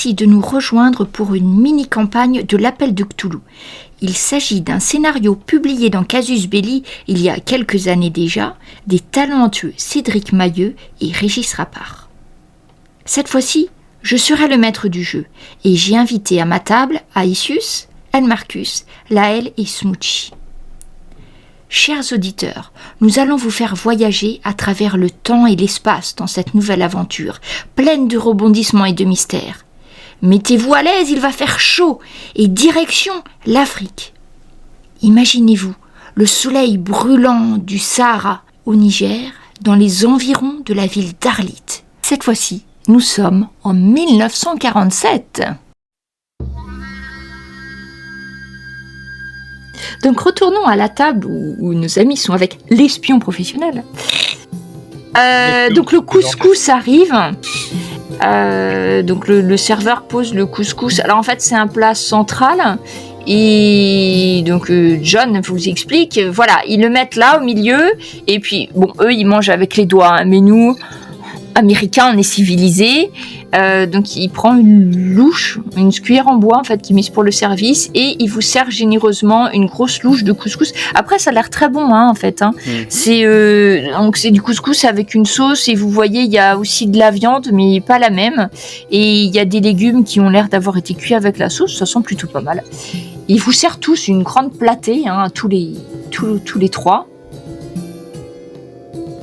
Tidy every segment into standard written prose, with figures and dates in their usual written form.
Merci de nous rejoindre pour une mini-campagne de l'Appel de Cthulhu. Il s'agit d'un scénario publié dans Casus Belli il y a quelques années déjà, des talentueux Cédric Mailleux et Régis Rappard. Cette fois-ci, je serai le maître du jeu et j'ai invité à ma table Aïsius, Elmarcus, Laël et Smoochie. Chers auditeurs, nous allons vous faire voyager à travers le temps et l'espace dans cette nouvelle aventure, pleine de rebondissements et de mystères. Mettez-vous à l'aise, il va faire chaud, et direction l'Afrique. Imaginez-vous le soleil brûlant du Sahara au Niger, dans les environs de la ville d'Arlit. Cette fois-ci, nous sommes en 1947. Donc retournons à la table où nos amis sont avec l'espion professionnel. Donc le couscous arrive. Donc le serveur pose le couscous. Alors en fait c'est un plat central. Et donc John vous explique. Voilà, ils le mettent là au milieu. Et puis bon, eux ils mangent avec les doigts. Hein, mais nous, Américains, on est civilisés. Donc il prend une louche, une cuillère en bois en fait qui est mise pour le service et il vous sert généreusement une grosse louche de couscous. Après ça a l'air très bon hein, en fait. Hein. Donc c'est du couscous avec une sauce et vous voyez il y a aussi de la viande mais pas la même et il y a des légumes qui ont l'air d'avoir été cuits avec la sauce. Ça sent plutôt pas mal. Il vous sert tous une grande platée, hein, tous les trois.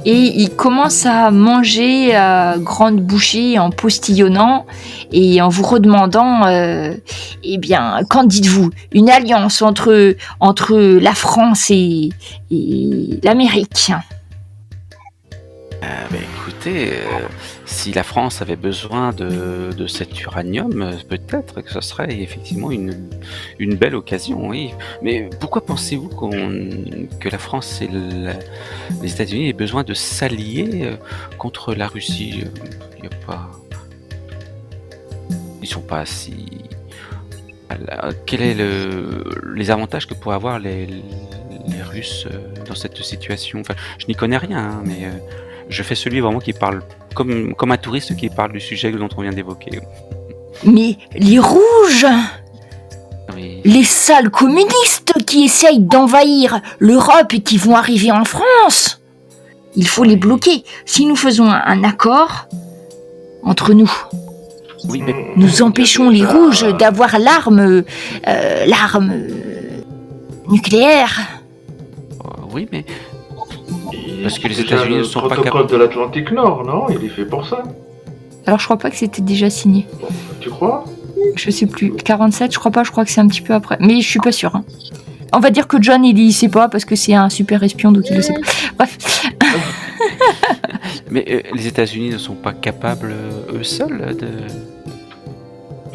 Et il commence à manger à grande bouchée en postillonnant et en vous redemandant, eh bien, qu'en dites-vous ? Une alliance entre la France et l'Amérique ? Écoutez, si la France avait besoin de cet uranium, peut-être que ce serait effectivement une belle occasion, oui. Mais pourquoi pensez-vous que la France et les États-Unis aient besoin de s'allier contre la Russie ? Ils sont pas si... Quels sont les avantages que pourraient avoir les Russes dans cette situation ? Enfin, je n'y connais rien, hein, mais... je fais celui vraiment qui parle comme un touriste qui parle du sujet dont on vient d'évoquer. Mais les rouges, oui. Les sales communistes qui essayent d'envahir l'Europe et qui vont arriver en France, il faut les bloquer. Si nous faisons un accord entre nous, oui, mais... nous empêchons les rouges d'avoir l'arme nucléaire. Oui, mais... Parce que les États-Unis ne sont pas capables. Le protocole de l'Atlantique Nord, non ? Il est fait pour ça. Alors je crois pas que c'était déjà signé. Tu crois ? Je sais plus. 47, je crois pas. Je crois que c'est un petit peu après. Mais je suis pas sûre. Hein. On va dire que John, il sait pas parce que c'est un super espion, donc il le sait pas. Bref. Mais les États-Unis ne sont pas capables eux seuls de...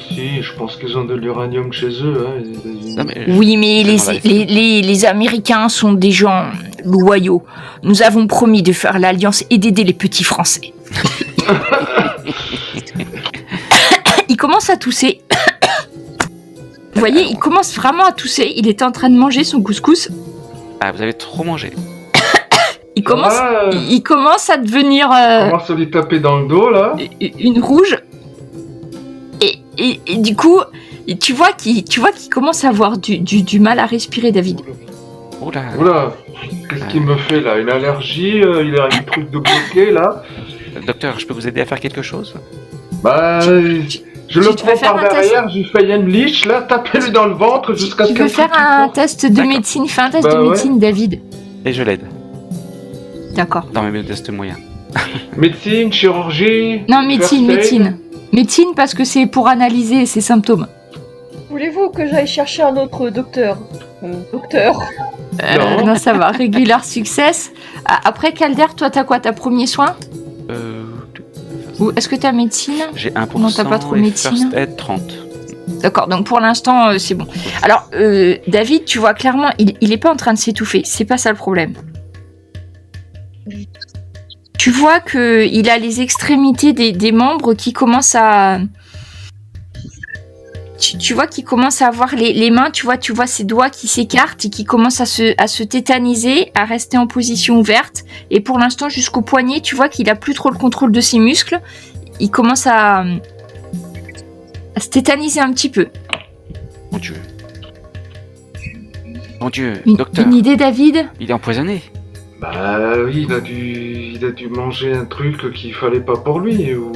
Si, je pense qu'ils ont de l'uranium chez eux, hein, les États-Unis. Non, mais oui, mais les Américains sont des gens loyaux. Nous avons promis de faire l'alliance et d'aider les petits Français. Il commence à tousser. Vous voyez, il commence vraiment à tousser. Il était en train de manger son couscous. Ah, vous avez trop mangé. Il commence à devenir... commence à lui taper dans le dos, là. Une rouge. Et du coup, tu vois qu'il commence à avoir du mal à respirer, David. Oula, qu'est-ce qu'il me fait là ? Une allergie il a un truc de bloqué là. Docteur, je peux vous aider à faire quelque chose ? Bah, je le prends par derrière, j'ai fait une liche là, tapez-lui dans le ventre jusqu'à ce qu'il... Tu veux faire un test de médecine ? Fais un test de médecine, David. Et je l'aide. D'accord. Dans mes modestes moyens. Médecine, chirurgie... Non, médecine. Médecine parce que c'est pour analyser ses symptômes. Voulez-vous que j'aille chercher un autre docteur ? Non, ça va. Régular success. Après, Calder, toi, t'as quoi ? T'as premier soin ? Ou est-ce que t'as médecine ? J'ai 1%. Non, t'as pas trop médecine. First aid 30. D'accord, donc pour l'instant, c'est bon. Alors, David, tu vois clairement, il est pas en train de s'étouffer. C'est pas ça le problème. Tu vois qu'il a les extrémités des membres qui commencent à... Tu vois qu'il commence à avoir les mains, tu vois ses doigts qui s'écartent et qui commencent à se tétaniser, à rester en position ouverte. Et pour l'instant, jusqu'au poignet, tu vois qu'il a plus trop le contrôle de ses muscles. Il commence à se tétaniser un petit peu. Mon Dieu. Mon Dieu, Une, docteur, une idée, David? il est empoisonné. Bah oui, il a dû manger un truc qu'il fallait pas pour lui. Ou...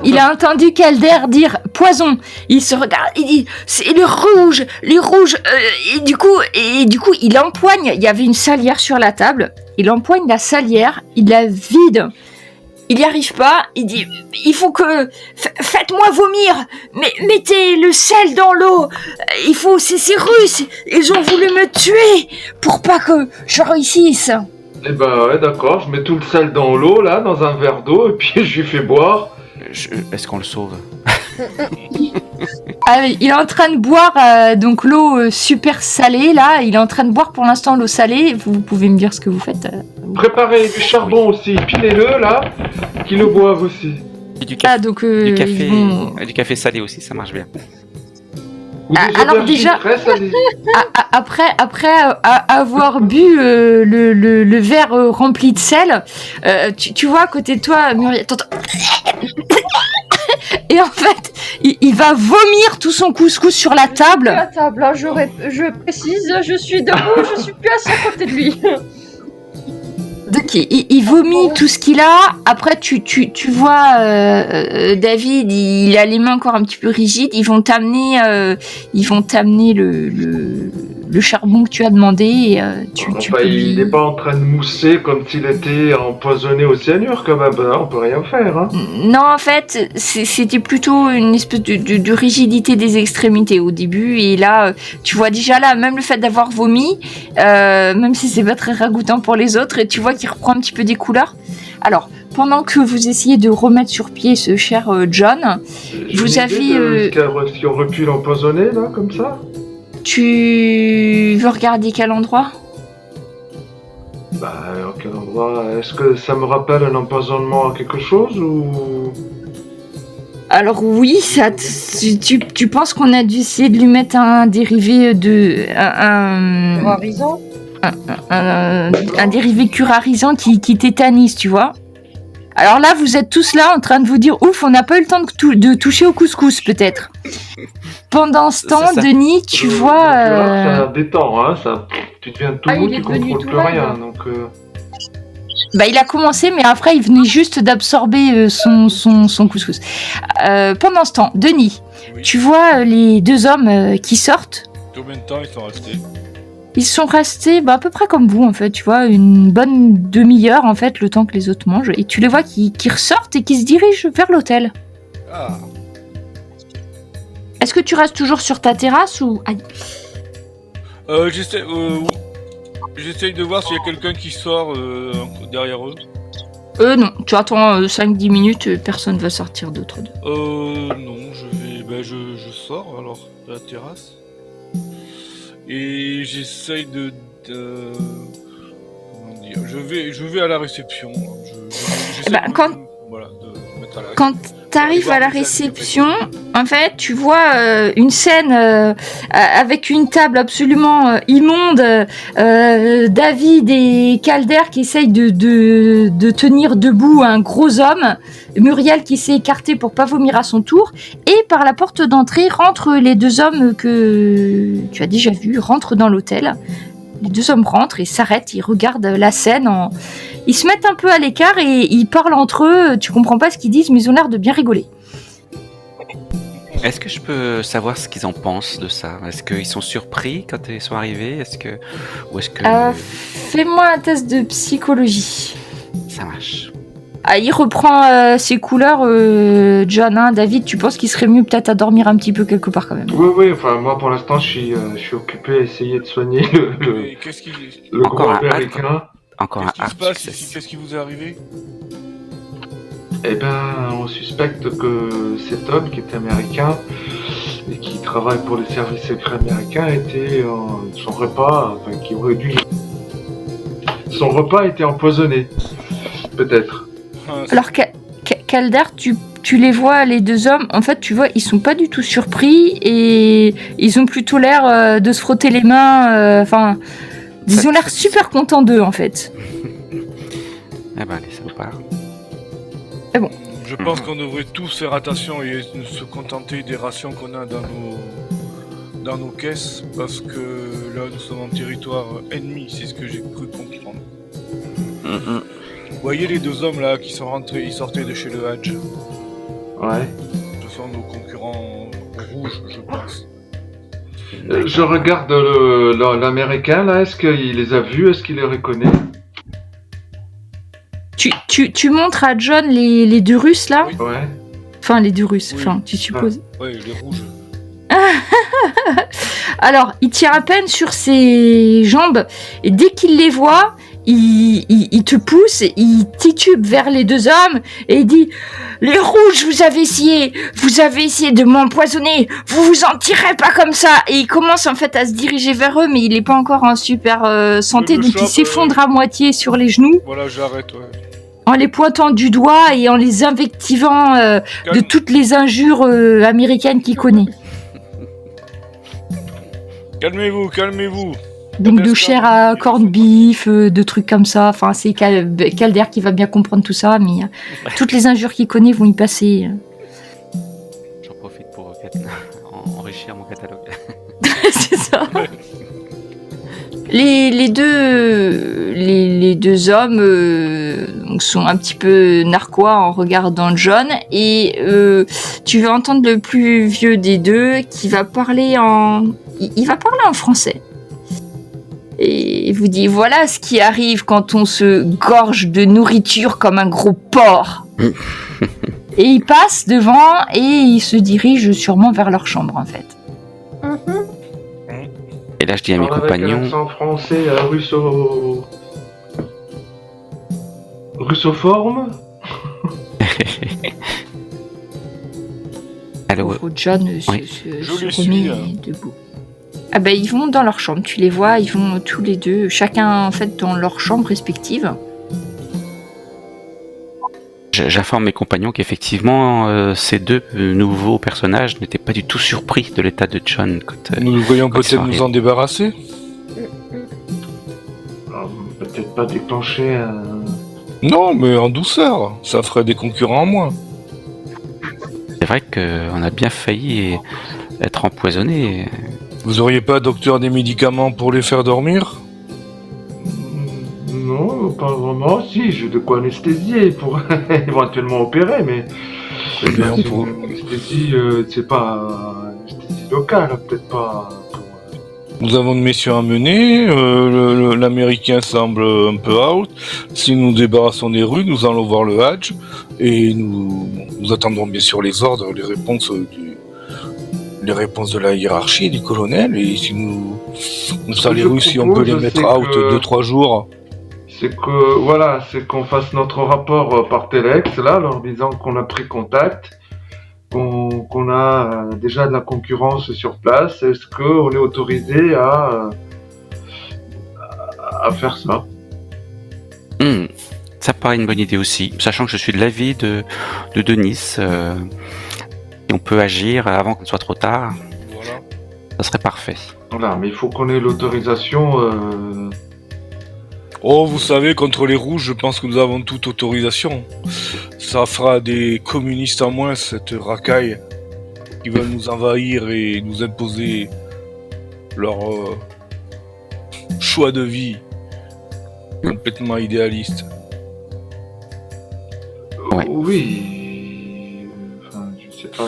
Il a entendu Calder dire poison. Il se regarde, il dit c'est les rouges. Et du coup, il empoigne. Il y avait une salière sur la table. Il empoigne la salière, il la vide. Il n'y arrive pas. Il dit il faut que faites-moi vomir. Mais mettez le sel dans l'eau. Il faut ces Russes. Ils ont voulu me tuer pour pas que je réussisse. Eh ben ouais, d'accord, je mets tout le sel dans l'eau, là, dans un verre d'eau, et puis je lui fais boire. Est-ce qu'on le sauve? Ah, il est en train de boire donc l'eau super salée, là. Il est en train de boire pour l'instant l'eau salée. Vous pouvez me dire ce que vous faites. Préparez du charbon aussi, pilez-le, là, qu'ils le boivent aussi. Et du café, Donc, du café salé aussi, ça marche bien. Ou des alors aubergines déjà- très salées. Après avoir bu le verre rempli de sel, tu vois à côté de toi, Muriel, t'entends... Et en fait, il va vomir tout son couscous sur la À table. la table, hein, je précise, je suis debout, je suis plus assis à côté de lui. Donc il vomit tout ce qu'il a. Après tu vois David, il a les mains encore un petit peu rigides. Ils vont t'amener le charbon que tu as demandé. Et, tu Enfin, peux il n'est pas en train de mousser comme s'il était empoisonné au cyanure, quand même. On peut rien faire, hein. Non, en fait, c'était plutôt une espèce de rigidité des extrémités au début. Et là, tu vois déjà là, même le fait d'avoir vomi, même si c'est pas très ragoûtant pour les autres, et tu vois qu'il reprend un petit peu des couleurs. Alors, pendant que vous essayez de remettre sur pied ce cher John, J'ai vous une idée avez... de ce qui aurait pu l'empoisonner, là, comme ça. tu veux regarder quel endroit? Bah, à quel endroit? Est-ce que ça me rappelle un empoisonnement à quelque chose, ou... Alors oui, tu penses qu'on a dû essayer de lui mettre un dérivé de... Rarisant. un dérivé curarisant qui tétanise, tu vois. Alors là, vous êtes tous là en train de vous dire ouf, on n'a pas eu le temps de toucher au couscous, peut-être. Pendant ce temps, ça. Denis, tu vois... Ça détend, hein, ça... Tu deviens tout mou, il est tu devenu contrôles tout plus raide. rien, donc... Bah, il a commencé, mais après, il venait juste d'absorber son couscous. Pendant ce temps, Denis, Oui. tu vois les deux hommes qui sortent. Combien de temps ils sont restés? Ils sont restés à peu près comme vous, en fait, tu vois, une bonne demi-heure, en fait, le temps que les autres mangent. Et tu les vois qui ressortent et qui se dirigent vers l'hôtel. Ah, Est-ce que tu restes toujours sur ta terrasse ou... Aïe. j'essaye de voir s'il y a quelqu'un qui sort derrière eux. Non, tu attends 5-10 minutes, personne va sortir d'autre. Non, je sors alors de la terrasse. Et j'essaye comment dire, je vais à la réception. J'essaie Bah, de- quand- voilà, de mettre à la Quand t'arrives à la réception, en fait, tu vois une scène avec une table absolument immonde, David et Calder qui essayent de tenir debout un gros homme, Muriel qui s'est écartée pour pas vomir à son tour, et par la porte d'entrée rentrent les deux hommes que tu as déjà vus, rentrent dans l'hôtel. Les deux hommes rentrent et s'arrêtent, ils regardent la scène Ils se mettent un peu à l'écart et ils parlent entre eux, tu comprends pas ce qu'ils disent, mais ils ont l'air de bien rigoler. Est-ce que je peux savoir ce qu'ils en pensent de ça? Est-ce qu'ils sont surpris quand ils sont arrivés? Ou est-ce que Fais-moi un test de psychologie. ça marche? Ah, il reprend ses couleurs, John, hein. David, tu penses qu'il serait mieux peut-être à dormir un petit peu quelque part quand même. Oui, enfin, moi, pour l'instant, je suis occupé à essayer de soigner Mais qu'est-ce qui le gros Encore un américain. Encore un se hard passe success. ici? Qu'est-ce qui vous est arrivé? Eh ben, on suspecte que cet homme qui est américain et qui travaille pour les services secrets américains était son repas, enfin, qui aurait dû... Son repas a été empoisonné, peut-être. Ah, Alors, Calder, tu les vois, les deux hommes, en fait, tu vois, ils sont pas du tout surpris et ils ont plutôt l'air de se frotter les mains, enfin... ils ont l'air super contents d'eux, en fait. Ah bah allez, ça part. Je pense qu'on devrait tous faire attention et ne se contenter des rations qu'on a dans nos caisses, parce que là, nous sommes en territoire ennemi, c'est ce que j'ai cru comprendre. Vous voyez les deux hommes là qui sont rentrés, ils sortaient de chez le Hadj. Ouais. Ce sont nos concurrents rouges, je pense. Je regarde l'américain là, est-ce qu'il les a vus, est-ce qu'il les reconnaît? Tu montres à John les deux Russes là? Oui. Ouais. Enfin, les deux Russes, Oui. enfin, tu supposes. Ouais, les rouges. Alors, il tient à peine sur ses jambes, et dès qu'il les voit, il te pousse, il titube vers les deux hommes, et il dit « Les rouges, vous avez essayé de m'empoisonner, vous vous en tirez pas comme ça !» Et il commence en fait à se diriger vers eux, mais il est pas encore en super santé, Le donc il chope, s'effondre à moitié sur les genoux, Voilà, j'arrête, ouais. en les pointant du doigt et en les invectivant de Calme- toutes les injures américaines qu'il connaît. Calmez-vous. Donc Bien de sûr, chair à corned beef, de trucs comme ça. Enfin, c'est Calder qui va bien comprendre tout ça, mais toutes les injures qu'il connaît vont y passer. J'en profite pour enrichir mon catalogue. C'est ça. Les deux hommes donc sont un petit peu narquois en regardant John, et tu vas entendre le plus vieux des deux qui va parler il va parler en français. Et il vous dit, voilà ce qui arrive quand on se gorge de nourriture comme un gros porc. Et il passe devant et il se dirige sûrement vers leur chambre en fait. Et là, je dis à mes Alors, avec un compagnons, accent français russoforme. allô, Pauvre John Oui. Je se les suis, remet debout. Ah ben ils vont dans leur chambre, tu les vois, ils vont tous les deux, chacun en fait dans leur chambre respective. j'informe mes compagnons qu'effectivement, ces deux nouveaux personnages n'étaient pas du tout surpris de l'état de John. Nous devrions Quand ils peut-être sont nous en débarrasser. Peut-être pas déclencher un... Non, mais en douceur. Ça ferait des concurrents en moins. C'est vrai qu'on a bien failli être empoisonné. Vous auriez pas, docteur, des médicaments pour les faire dormir? Non, pas vraiment. Si, j'ai de quoi anesthésier pour éventuellement opérer, mais... Eh bien, c'est pour- une anesthésie, c'est pas anesthésie locale, peut-être pas... Nous avons une mission à mener. L'américain semble un peu out. Si nous nous débarrassons des rues, nous allons voir le Hadj et nous attendrons bien sûr les ordres, les réponses de la hiérarchie, du colonel. Et si nous ça les Je Russes, si on peut les propose, mettre c'est out que- 2-3 jours. C'est que, voilà, c'est qu'on fasse notre rapport par Telex, là, leur disant qu'on a pris contact, qu'on a déjà de la concurrence sur place. Est-ce qu'on est autorisé à faire ça? Ça paraît une bonne idée aussi, sachant que je suis de l'avis de Denis. Et on peut agir avant qu'il ne soit trop tard. Voilà. Ça serait parfait. Voilà, mais il faut qu'on ait l'autorisation. Oh, vous savez, contre les rouges, je pense que nous avons toute autorisation. Ça fera des communistes en moins, cette racaille, qui veulent nous envahir et nous imposer leur choix de vie complètement idéaliste. Ouais. Oui. Enfin, je sais pas.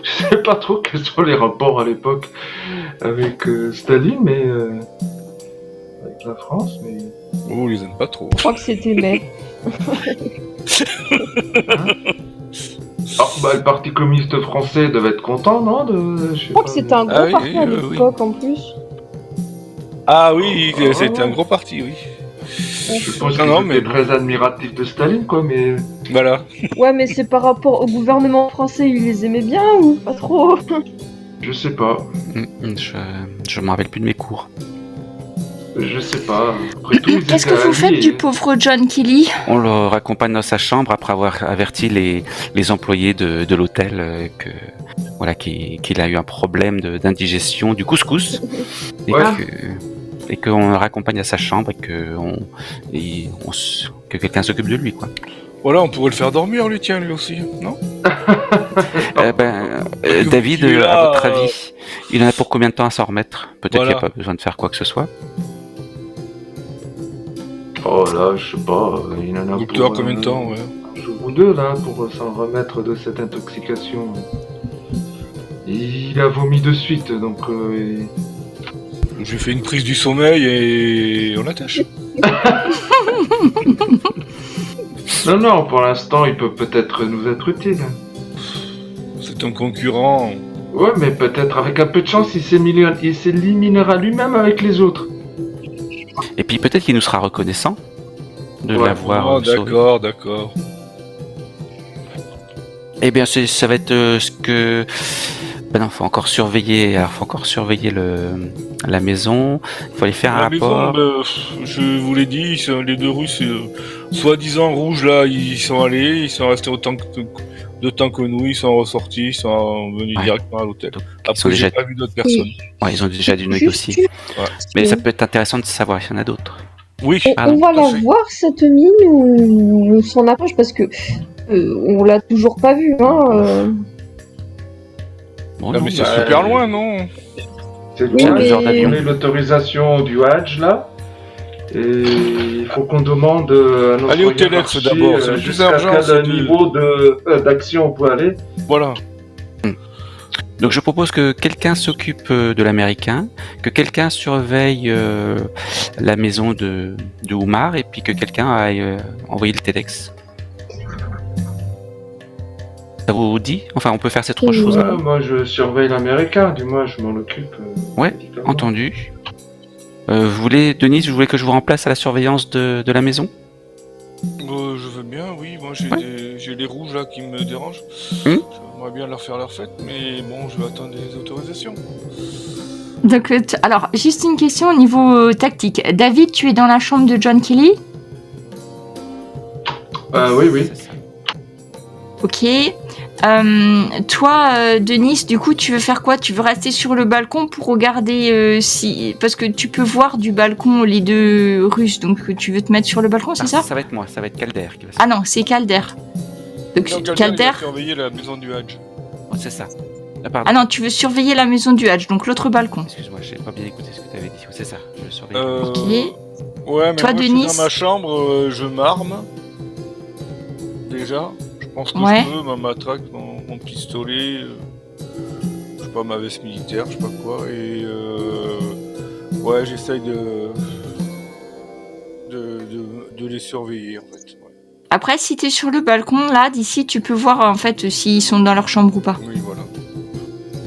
Je sais pas trop quels sont les rapports à l'époque avec Staline, mais avec la France, mais. Oh, on les aime pas trop. Je crois que c'était mai. Ah, bah, le Parti communiste français devait être content, non Je crois que c'était un gros Ah oui, parti à oui. l'époque en plus. Ah oui, Ah, c'était ouais. un gros parti, oui. Je suppose Non, qu'ils non, étaient mais- très admiratifs de Staline, quoi, mais. Voilà. Ouais, mais c'est par rapport au gouvernement français, ils les aimaient bien ou pas trop? Je sais pas. Je me rappelle plus de mes cours. Je sais pas. Après tout, ils Qu'est-ce que étaient vous faites alliés. du pauvre John Kelly? On le raccompagne dans sa chambre après avoir averti les employés de l'hôtel qu'il a eu un problème d'indigestion du couscous et Ouais. et qu'on le raccompagne à sa chambre et que quelqu'un s'occupe de lui, quoi. Voilà, on pourrait le faire dormir, lui, tiens, lui aussi, non? David, Il est là, à votre avis, il en a pour combien de temps à s'en remettre? Peut-être qu'il Voilà. n'y a pas besoin de faire quoi que ce soit. Oh là, je sais pas, il en a Docteur, pour combien de temps, ouais. un jour ou deux là pour s'en remettre de cette intoxication. Il a vomi de suite, donc Je lui fais une prise du sommeil et on attache. non, pour l'instant, il peut peut-être nous être utile. C'est un concurrent. Ouais, mais peut-être avec un peu de chance, il s'éliminera lui-même avec les autres. Et puis peut-être qu'il nous sera reconnaissant de Ouais. l'avoir Oh, sauvé. d'accord. Eh bien, ça va être ce que... Ben non, faut encore surveiller. Alors, faut encore surveiller la maison. Il faut aller faire un La maison, rapport. je vous l'ai dit, les deux Russes, soi-disant rouges, là, ils sont allés, ils sont restés autant de temps que nous, ils sont ressortis, ils sont venus Ouais. directement à l'hôtel. Donc, ils sont Après, j'ai déjà... pas vu d'autres personnes. Ouais, ils ont déjà dû Juste- négocier. Ouais. Mais ça peut être intéressant de savoir s'il y en a d'autres. Oui, Pardon, On va tout à la fait. voir cette mine ou on s'en approche parce que on l'a toujours pas vue. Hein, Bon, Non, non, mais c'est bah, super loin, non? C'est Oui, loin, mais- on a l'autorisation du Hadj là. Et il faut qu'on demande à notre Allez au Telex hiérarchie, d'abord, c'est le plus jusqu'à urgent, quel c'est de- niveau d'action on peut aller. Voilà. Donc je propose que quelqu'un s'occupe de l'américain, que quelqu'un surveille la maison de Oumar et puis que quelqu'un aille envoyer le Telex. Ça vous dit? Enfin, on peut faire ces trois Oui. choses. Ouais, moi je surveille l'américain, du moins je m'en occupe. Ouais, évidemment. entendu. Vous voulez, Denise, vous voulez que je vous remplace à la surveillance de la maison? Je veux bien, oui. Moi, j'ai les rouges là qui me dérangent. J'aimerais bien leur faire leur fête, mais bon, je vais attendre les autorisations. Donc, alors, juste une question au niveau tactique. David, tu es dans la chambre de John Kelly? Oui. C'est ça. Ok. Toi, Denise, du coup, tu veux faire quoi? Tu veux rester sur le balcon pour regarder si... Parce que tu peux voir du balcon les deux Russes, donc tu veux te mettre sur le balcon, c'est ça? Ça va être moi, ça va être Calder qui va se... Ah non, c'est Calder. Donc, Donc, Calder... il va surveiller la maison du Hadj. Oh, c'est ça. Ah, pardon. Ah non, tu veux surveiller la maison du Hadj, donc l'autre balcon. Excuse-moi, j'ai pas bien écouté ce que tu avais dit. C'est ça, je surveille. Ok. Ouais, mais Toi, moi, Denis je suis dans ma chambre, je m'arme. Déjà. Je pense que Ouais. je peux, ma matraque, mon pistolet, je sais pas, ma veste militaire, je sais pas quoi, et ouais, j'essaye de les surveiller, en fait. Ouais. Après, si t'es sur le balcon, là, d'ici, tu peux voir, en fait, s'ils sont dans leur chambre ou pas. Oui, voilà.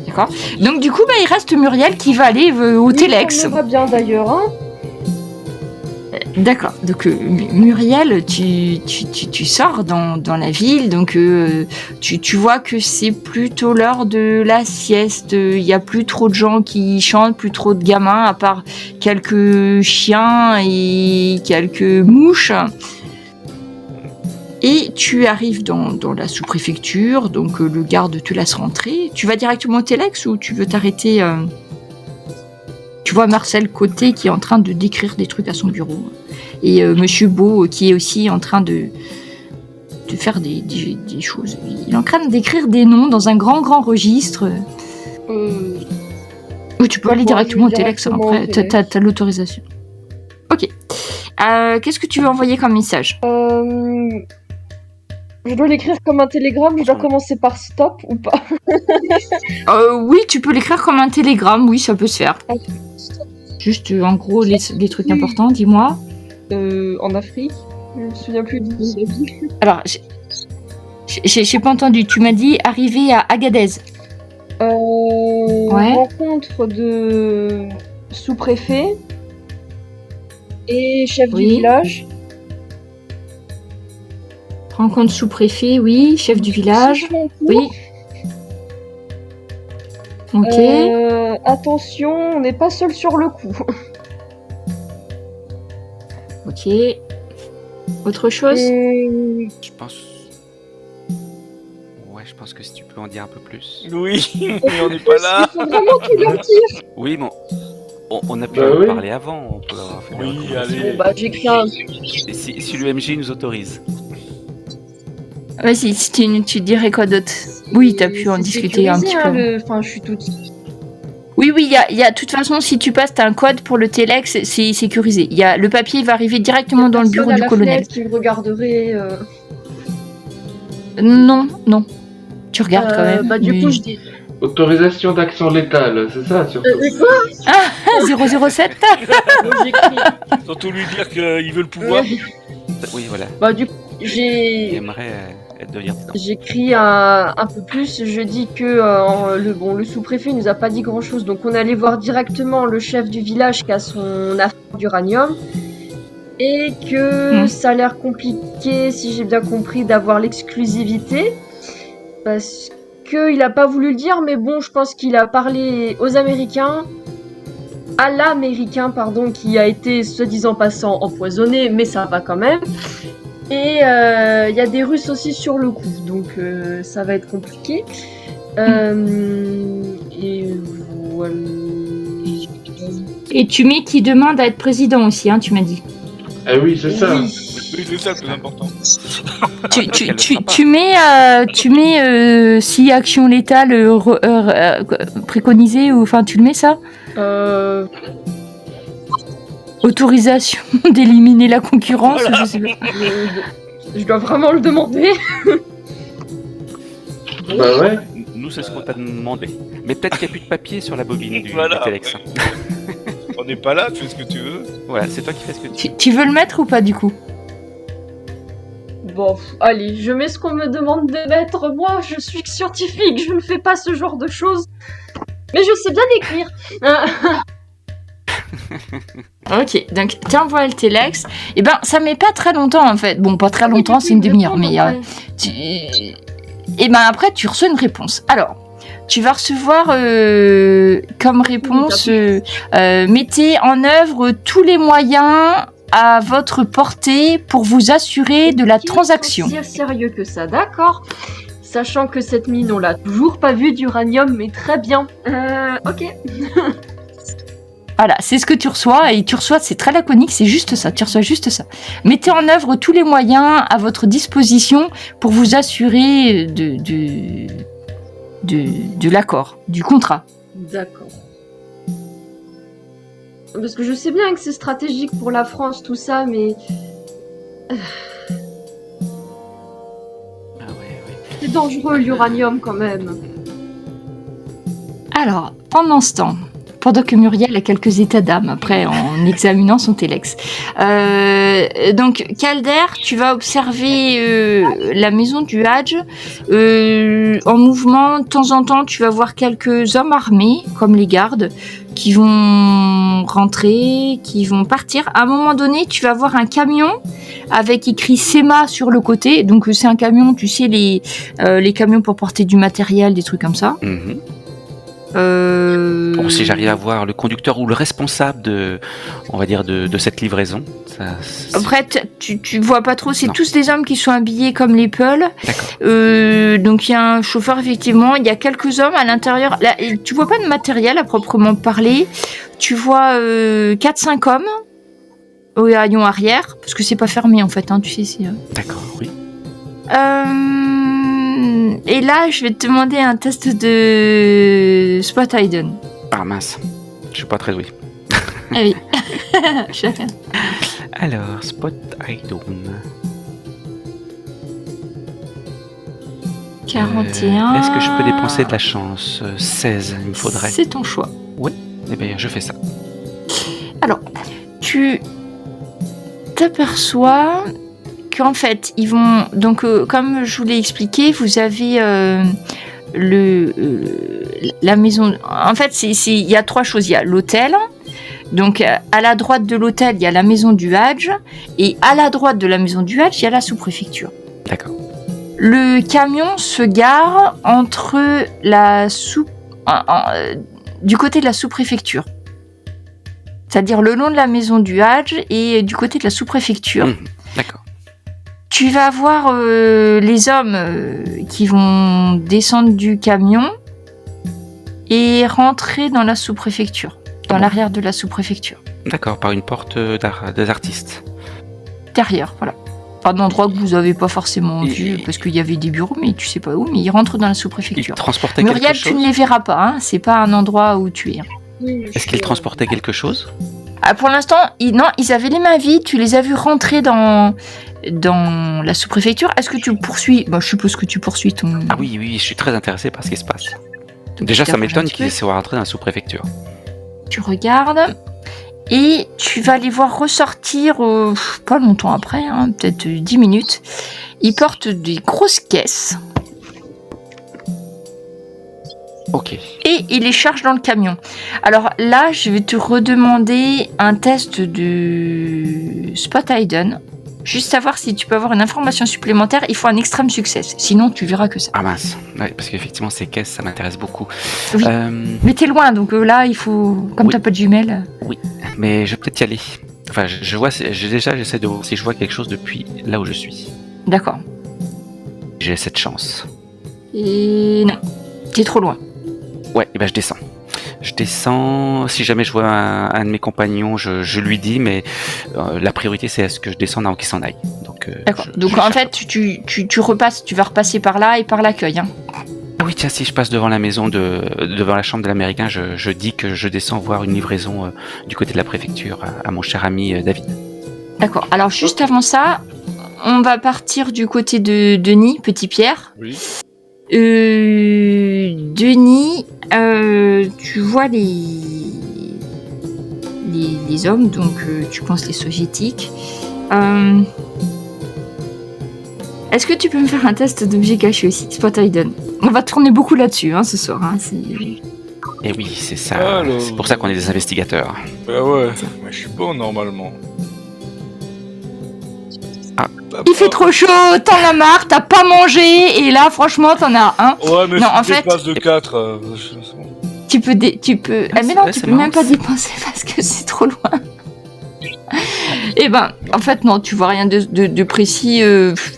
D'accord. Donc, du coup, bah, il reste Muriel qui va aller au Telex. Ça me va bien d'ailleurs. Hein. D'accord. Donc Muriel, tu sors dans la ville, donc tu vois que c'est plutôt l'heure de la sieste. Il y a plus trop de gens qui chantent, plus trop de gamins, à part quelques chiens et quelques mouches. Et tu arrives dans la sous-préfecture, donc le garde te laisse rentrer. Tu vas directement au Telex ou tu veux t'arrêter Tu vois Marcel Côté qui est en train de décrire des trucs à son bureau. Et Monsieur Beau qui est aussi en train de faire des choses. Il est en train d'écrire des noms dans un grand registre. Ou tu peux aller directement au Telex après, t'as l'autorisation. Ok. Qu'est-ce que tu veux envoyer comme message? Je dois l'écrire comme un télégramme, je dois commencer par stop ou pas? Oui, tu peux l'écrire comme un télégramme, oui, ça peut se faire. Juste en gros les trucs importants, dis-moi. En Afrique? Je me souviens plus du début. Alors, j'ai pas entendu, tu m'as dit arriver à Agadez. Ouais. Rencontre de sous-préfet et chef Oui. du village. Rencontre sous-préfet, oui. Chef du village, oui. Ok. Attention, on n'est pas seul sur le coup. Ok. Autre chose? Je pense... Ouais, je pense que si tu peux en dire un peu plus. Oui, mais on n'est pas là. Il faut vraiment tout leur dire. Oui, bon... On a pu Bah en oui. parler avant, on peut avoir fait des Oui, recommandations. allez. Bon, bah, j'écris un... Et si l'UMJ nous autorise. Vas-y, si tu dirais quoi d'autre? Oui, t'as pu en C'est discuter un petit sécurisé, peu. hein, Enfin, je suis toute... Oui, il y a de toute façon, si tu passes, t'as un code pour le Telex, c'est sécurisé. Le papier va arriver directement dans le bureau du colonel. Qui me regarderait... Non. Tu regardes quand même. Bah, du mais- coup, je dis... Autorisation d'action létale, c'est ça surtout. Quoi 007. Moi, j'écris... Surtout lui dire qu'il veut le pouvoir. Oui, voilà. Bah, du coup, Il j'ai... aimerait devenir dedans. J'écris un peu plus, je dis que le sous-préfet nous a pas dit grand-chose, donc on allait voir directement le chef du village qui a son affaire d'uranium, et que ça a l'air compliqué, si j'ai bien compris, d'avoir l'exclusivité, parce qu'il a pas voulu le dire, mais bon, je pense qu'il a parlé aux Américains, à l'Américain, pardon, qui a été, soi-disant passant, empoisonné, mais ça va quand même. Et il y a des Russes aussi sur le coup, donc ça va être compliqué. Et voilà. Et tu mets qui demande à être président aussi, hein, tu m'as dit. Eh oui, c'est ça. Oui. Oui, c'est ça le plus important. Tu mets si action létale préconisée, ou enfin tu le mets ça? Autorisation d'éliminer la concurrence, Voilà. je sais pas. Je dois vraiment le demander. Bah ouais. Nous, c'est ce qu'on t'a demandé. Mais peut-être qu'il n'y a plus de papier sur la bobine du Voilà. Telex. On n'est pas là, fais ce que tu veux. Voilà, c'est toi qui fais ce que tu veux. Tu veux le mettre ou pas du coup? Bon, allez, je mets ce qu'on me demande de mettre. Moi, je suis scientifique, je ne fais pas ce genre de choses. Mais je sais bien écrire. Ok, donc tu envoies le Telex. Et ben, ça met pas très longtemps en fait. Bon, pas très longtemps, c'est une demi-heure, mais et ben après, tu reçois une réponse. Alors, tu vas recevoir comme réponse mettez en œuvre tous les moyens à votre portée pour vous assurer de la transaction. C'est sérieux que ça, d'accord. Sachant que cette mine, on l'a toujours pas vue d'uranium, mais très bien. Ok. Voilà, c'est ce que tu reçois, et tu reçois, c'est très laconique, c'est juste ça, tu reçois juste ça. Mettez en œuvre tous les moyens à votre disposition pour vous assurer de l'accord, du contrat. D'accord. Parce que je sais bien que c'est stratégique pour la France, tout ça, mais Ah ouais. c'est dangereux l'uranium quand même. Alors, pendant ce temps, pendant que Muriel a quelques états d'âme après en examinant son Telex. Donc, Calder, tu vas observer la maison du Hadj en mouvement. De temps en temps, tu vas voir quelques hommes armés, comme les gardes, qui vont rentrer, qui vont partir. À un moment donné, tu vas voir un camion avec écrit SEMA sur le côté. Donc, c'est un camion, tu sais, les camions pour porter du matériel, des trucs comme ça. Mhm. Bon, si j'arrive à voir le conducteur ou le responsable de cette livraison, ça. Après, tu vois pas trop, c'est Non. tous des hommes qui sont habillés comme les Peuls. D'accord. Donc il y a un chauffeur, effectivement, il y a quelques hommes à l'intérieur. Là, et tu vois pas de matériel à proprement parler. Tu vois 4-5 hommes au rayon arrière, parce que c'est pas fermé en fait, hein, tu sais. D'accord, oui. Et là, je vais te demander un test de Spot Hidden. Ah mince, je suis pas très doué. Ah oui. Alors, Spot Hidden. 41. Est-ce que je peux dépenser de la chance 16, il me faudrait. C'est ton choix. Eh bien, je fais ça. Alors, tu t'aperçois qu'en fait, ils vont... Donc, comme je vous l'ai expliqué, vous avez la maison... En fait, il y a 3 choses. Il y a l'hôtel. Donc, à la droite de l'hôtel, il y a la maison du Hadj. Et à la droite de la maison du Hadj, il y a la sous-préfecture. D'accord. Le camion se gare entre du côté de la sous-préfecture. C'est-à-dire le long de la maison du Hadj et du côté de la sous-préfecture. D'accord. Tu vas voir les hommes qui vont descendre du camion et rentrer dans la sous-préfecture, dans l'arrière de la sous-préfecture. D'accord, par une porte des artistes. Derrière, voilà. un endroit que vous n'avez pas forcément vu, parce qu'il y avait des bureaux, mais tu sais pas où, mais ils rentrent dans la Il sous-préfecture. transportait Muriel, quelque tu ne chose? les verras pas, hein, c'est pas un endroit où tu es. Est-ce qu'il transportait quelque chose? Pour l'instant, ils avaient les mains vides, tu les as vus rentrer dans la sous-préfecture. Est-ce que tu poursuis? Je suppose que tu poursuis ton... Ah oui, je suis très intéressé par ce qui se passe. ton Déjà, petit ça approche un m'étonne petit qu'ils peu. soient rentrés dans la sous-préfecture. Tu regardes et tu vas les voir ressortir pas longtemps après, hein, peut-être 10 minutes. Ils portent des grosses caisses Ok. et ils les chargent dans le camion. Alors là, je vais te redemander un test de Spot Hidden. Juste savoir si tu peux avoir une information supplémentaire. Il faut un extrême succès. Sinon, tu verras que ça. Ah mince. Ouais, parce qu'effectivement, ces caisses, ça m'intéresse beaucoup. Oui. Mais t'es loin, donc là, il faut... Comme Oui. t'as pas de jumelles... Mais je vais peut-être y aller. Enfin, j'essaie de voir si je vois quelque chose depuis là où je suis. D'accord. J'ai cette chance. Et non, t'es trop loin. Ouais, et ben je descends. Je descends. Si jamais je vois un de mes compagnons, je lui dis, mais la priorité c'est est-ce que je descends avant qu'il s'en aille. Donc, D'accord. je Donc en cherche fait, tu repasses, tu vas repasser par là et par l'accueil. Hein. Ah oui, tiens, si je passe devant la maison devant la chambre de l'Américain, je dis que je descends voir une livraison du côté de la préfecture à mon cher ami David. D'accord. Alors juste avant ça, on va partir du côté de Denis, Petit Pierre. Oui. Denis, tu vois les hommes, donc tu penses les soviétiques. Est-ce que tu peux me faire un test d'objet caché aussi, Spot Hidden? On va tourner beaucoup là-dessus ce soir. Hein, Et oui, c'est ça. Alors. C'est pour ça qu'on est des investigateurs. Bah ouais, mais je suis bon normalement. Ah. Il fait trop chaud, t'en as marre, t'as pas mangé, et là franchement t'en as un. Ouais, mais Non, si en tu fait- dépasses de 4, c'est bon. Tu peux. Ah, mais c'est non, vrai, tu c'est peux marrant, même pas ça. dépenser parce que c'est trop loin. Eh ben, en fait, non, tu vois rien de précis.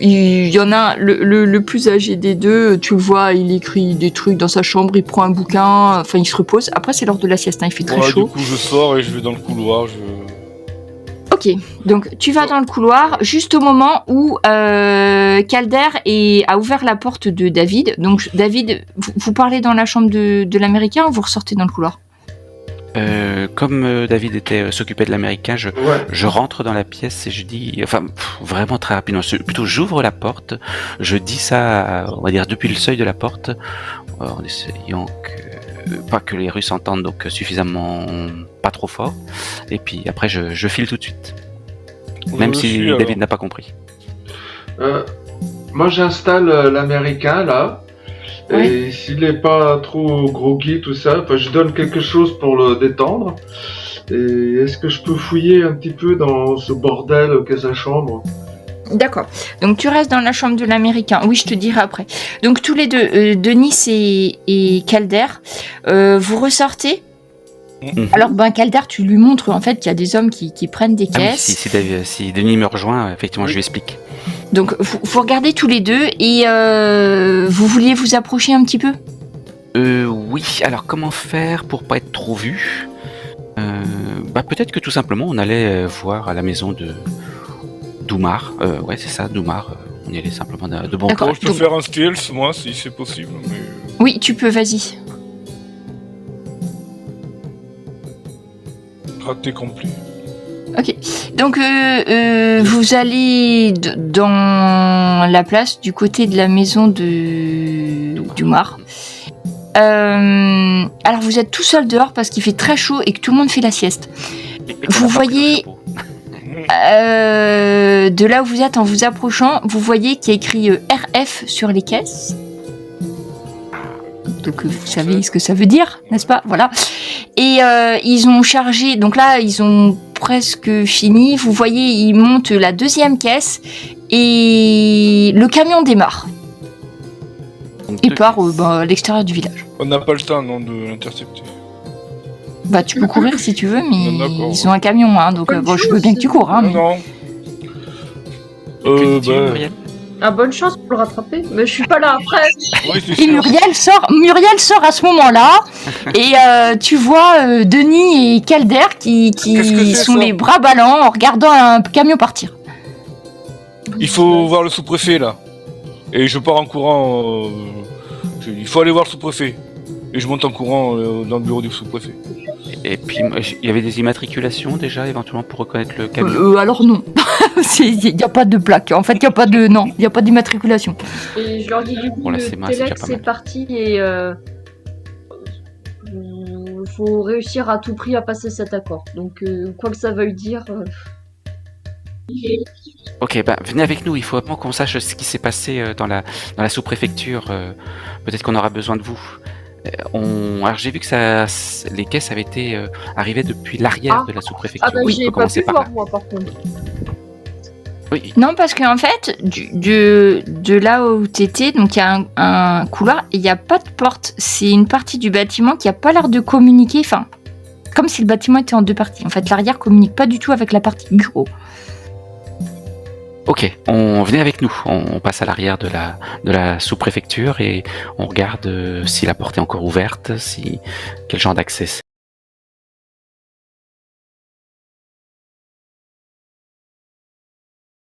Il y en a le plus âgé des deux, tu le vois, il écrit des trucs dans sa chambre, il prend un bouquin, enfin il se repose. Après, c'est l'heure de la sieste, hein, il fait très Ouais, chaud. du coup, je sors et je vais dans le couloir. Ok, donc tu vas dans le couloir juste au moment où Calder a ouvert la porte de David. Donc David, vous parlez dans la chambre de l'Américain ou vous ressortez dans le couloir? Comme David s'occupait de l'Américain, Ouais. je rentre dans la pièce et je dis, vraiment très rapidement, plutôt j'ouvre la porte, je dis ça, on va dire depuis le seuil de la porte, en essayant pas que les Russes entendent, donc suffisamment pas trop fort, et puis après je file tout de suite, même si David n'a pas compris. Moi, j'installe l'américain là. Et s'il est pas trop groggy, tout ça, je donne quelque chose pour le détendre. Et est-ce que je peux fouiller un petit peu dans ce bordel qu'est sa chambre? D'accord. Donc tu restes dans la chambre de l'Américain. Oui, je te dirai après. Donc tous les deux, Denis et Calder, vous ressortez. Mhm. Alors Calder, tu lui montres en fait qu'il y a des hommes qui prennent des Ah oui, caisses. si Denis me rejoint, effectivement, je lui explique. Donc vous regardez tous les deux et vous vouliez vous approcher un petit peu? Oui, alors comment faire pour pas être trop vu? Peut-être que tout simplement on allait voir à la maison de Doumar. Ouais, c'est ça, Doumar. On y allait simplement de bon D'accord. Bon, je peux Donc- faire un stealth, moi, si c'est possible, mais... Oui, tu peux, vas-y. Raté complet. Ok. Donc vous allez dans la place du côté de la maison de Doumar. Alors vous êtes tout seul dehors parce qu'il fait très chaud et que tout le monde fait la sieste. Vous voyez de là où vous êtes en vous approchant, vous voyez qu'il y a écrit RF sur les caisses. Donc vous savez ce que ça veut dire, n'est-ce pas? Voilà. Et ils ont chargé, donc là ils ont presque fini. Vous voyez, ils montent la deuxième caisse et le camion démarre. Il part à l'extérieur du village. On n'a pas le temps, non, de l'intercepter. Bah tu peux courir si tu veux, mais Non, d'accord. ils ont un camion, hein, donc je veux bien que tu cours. Hein, mais- Non. Que dis-tu, Muriel? Ah, bonne chance pour le rattraper. Mais je suis pas là après. Oui, c'est Et sûr. Muriel sort à ce moment-là, et tu vois Denis et Calder qui Qu'est-ce que c'est, sont ça les bras ballants en regardant un camion partir. Il faut voir le sous-préfet là. Et je pars en courant. Il faut aller voir le sous-préfet. Et je monte en courant dans le bureau du sous-préfet. Et puis, il y avait des immatriculations déjà, éventuellement, pour reconnaître le camion. Alors non, il n'y a pas de plaque. En fait, il n'y a pas d'immatriculation. Et je leur dis du coup, Bon, là, le c'est déjà Telex pas c'est mal. parti et faut réussir à tout prix à passer cet accord. Donc, quoi que ça veuille dire. Ok, venez avec nous, il faut vraiment qu'on sache ce qui s'est passé dans la sous-préfecture. Peut-être qu'on aura besoin de vous. Alors j'ai vu que les caisses avaient été arrivées depuis l'arrière de la sous-préfecture. Ah bah, Oui, j'ai on peut pas commencer pu par voir là. moi par contre. Oui. Non, parce qu'en fait, de là où t'étais, donc il y a un couloir et il n'y a pas de porte. C'est une partie du bâtiment qui n'a pas l'air de communiquer. Enfin, comme si le bâtiment était en deux parties. En fait, l'arrière communique pas du tout avec la partie bureau. Ok, venez avec nous. On passe à l'arrière de la sous-préfecture et on regarde si la porte est encore ouverte, quel genre d'accès.